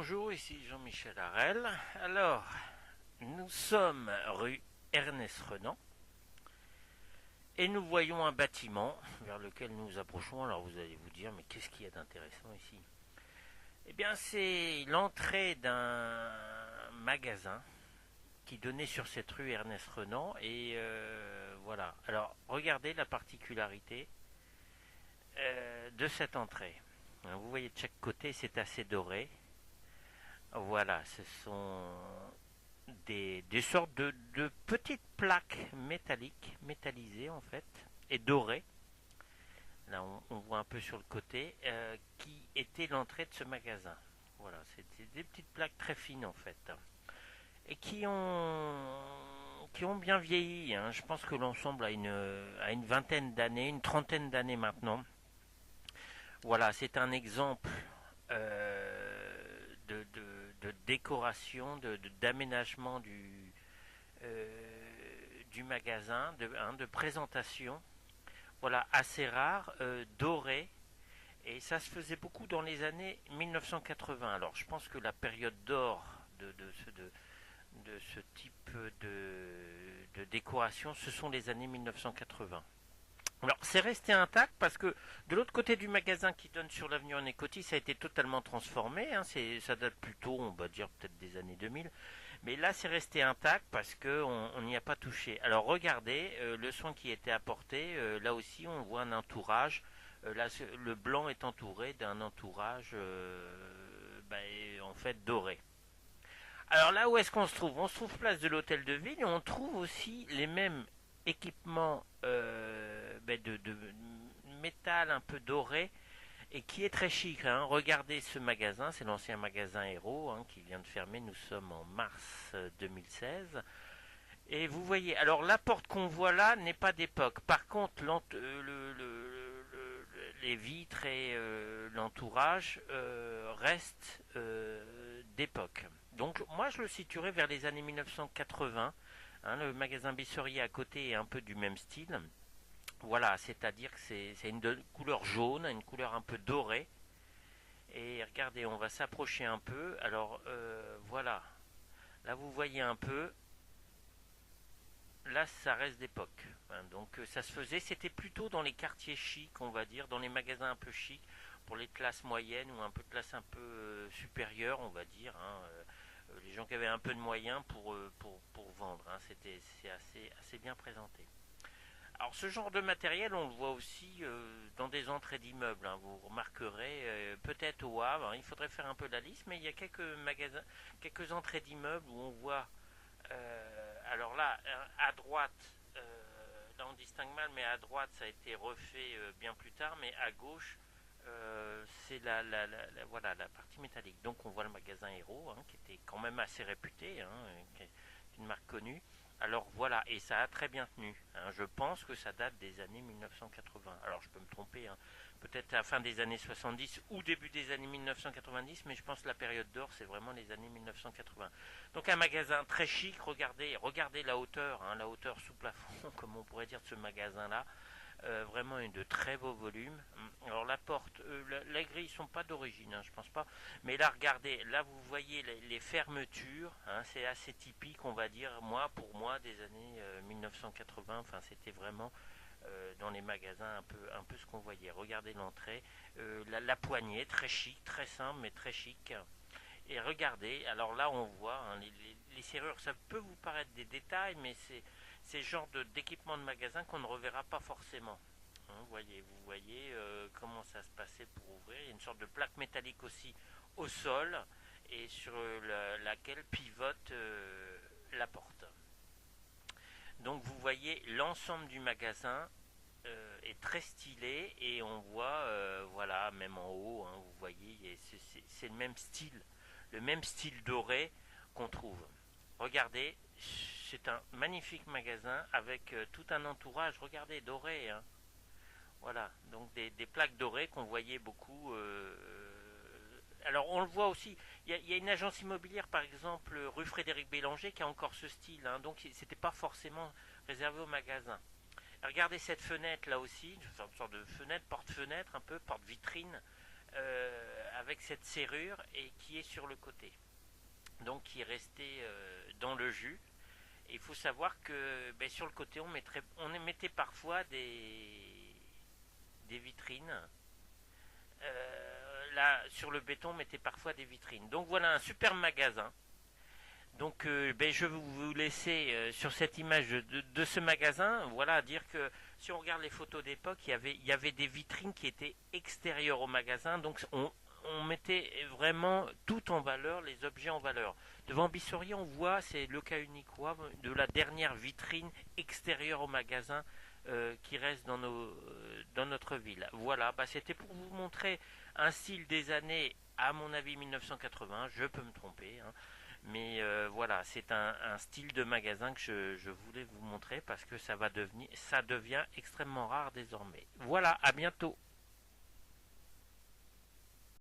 Bonjour, ici Jean-Michel Harel. Alors, nous sommes rue Ernest Renan et nous voyons un bâtiment vers lequel nous nous approchons. Alors vous allez vous dire, mais qu'est-ce qu'il y a d'intéressant ici? Eh bien, c'est l'entrée d'un magasin qui donnait sur cette rue Ernest Renan et voilà. Alors, regardez la particularité de cette entrée. Vous voyez de chaque côté, c'est assez doré. Voilà, ce sont des sortes de petites plaques métalliques, métallisées en fait, et dorées. Là, on voit un peu sur le côté, qui était l'entrée de ce magasin. Voilà, c'était des petites plaques très fines en fait, et qui ont bien vieilli. Hein. Je pense que l'ensemble a une vingtaine d'années, une trentaine d'années maintenant. Voilà, c'est un exemple de décoration, d'aménagement du magasin, de présentation. Voilà, assez rare, doré. Et ça se faisait beaucoup dans les années 1980. Alors je pense que la période d'or de ce type de décoration, ce sont les années 1980. Alors, c'est resté intact parce que de l'autre côté du magasin qui donne sur l'avenue René Coty, ça a été totalement transformé. Hein, ça date plutôt, on va dire peut-être des années 2000. Mais là, c'est resté intact parce qu'on n'y a pas touché. Alors, regardez le soin qui a été apporté. Là aussi, on voit un entourage. Là, le blanc est entouré d'un entourage en fait doré. Alors là, où est-ce qu'on se trouve? On se trouve place de l'hôtel de ville et on trouve aussi les mêmes équipements de métal un peu doré et qui est très chic. Hein. Regardez ce magasin, c'est l'ancien magasin Héros hein, qui vient de fermer. Nous sommes en mars 2016. Et vous voyez, alors la porte qu'on voit là n'est pas d'époque. Par contre, les vitres et l'entourage restent d'époque. Donc moi je le situerais vers les années 1980. Hein, le magasin Bisserier à côté est un peu du même style. Voilà, c'est-à-dire que c'est une couleur jaune, une couleur un peu dorée. Et regardez, on va s'approcher un peu. Alors voilà, là vous voyez un peu. Là, ça reste d'époque. Hein, donc ça se faisait, c'était plutôt dans les quartiers chics, on va dire, dans les magasins un peu chics, pour les classes moyennes ou un peu de classe un peu supérieure, on va dire. Hein, les gens qui avaient un peu de moyens pour vendre. Hein, c'est assez bien présenté. Alors ce genre de matériel, on le voit aussi dans des entrées d'immeubles. Hein, vous remarquerez, peut-être au Havre, hein, il faudrait faire un peu la liste, mais il y a quelques magasins, quelques entrées d'immeubles où on voit alors là, à droite, là on distingue mal, mais à droite ça a été refait bien plus tard, mais à gauche, c'est voilà, la partie métallique. Donc on voit le magasin Héros, hein, qui était quand même assez réputé, hein, qui est une marque connue. Alors voilà, et ça a très bien tenu. Hein. Je pense que ça date des années 1980. Alors je peux me tromper, hein. Peut-être à la fin des années 70 ou début des années 1990, mais je pense que la période d'or, c'est vraiment les années 1980. Donc un magasin très chic, regardez la hauteur, hein, la hauteur sous plafond, comme on pourrait dire de ce magasin-là. Vraiment de très beaux volumes. Alors la porte, la grille sont pas d'origine, hein, je pense pas. Mais là, regardez, là vous voyez les fermetures. Hein, c'est assez typique, on va dire, pour moi, des années 1980. Enfin, c'était vraiment dans les magasins un peu ce qu'on voyait. Regardez l'entrée, la poignée, très chic, très simple, mais très chic. Et regardez, alors là on voit hein, les serrures, ça peut vous paraître des détails, mais c'est le genre d'équipement de magasin qu'on ne reverra pas forcément. Hein, vous voyez comment ça se passait pour ouvrir. Il y a une sorte de plaque métallique aussi au sol et sur laquelle pivote la porte. Donc vous voyez l'ensemble du magasin est très stylé et on voit, voilà, même en haut, hein, vous voyez, c'est le même style doré qu'on trouve. Regardez, c'est un magnifique magasin avec tout un entourage, regardez, doré. Hein. Voilà, donc des plaques dorées qu'on voyait beaucoup. Alors on le voit aussi, il y a une agence immobilière par exemple rue Frédéric Bélanger qui a encore ce style, hein, donc c'était pas forcément réservé aux magasins. Regardez cette fenêtre là aussi, une sorte de fenêtre, porte-fenêtre un peu, porte-vitrine, avec cette serrure et qui est sur le côté. Donc qui est resté dans le jus. Et il faut savoir que ben, sur le côté on mettait parfois des vitrines. Là sur le béton on mettait parfois des vitrines. Donc voilà un super magasin. Donc ben, je vais vous laisser sur cette image de ce magasin. Voilà, dire que si on regarde les photos d'époque, il y avait des vitrines qui étaient extérieures au magasin. Donc on mettait vraiment tout en valeur, les objets en valeur. Devant Bissorier, on voit, c'est le cas unique de la dernière vitrine extérieure au magasin qui reste dans notre ville. Voilà, bah, c'était pour vous montrer un style des années, à mon avis 1980, je peux me tromper, hein, mais voilà, c'est un style de magasin que je voulais vous montrer parce que ça devient extrêmement rare désormais. Voilà, à bientôt.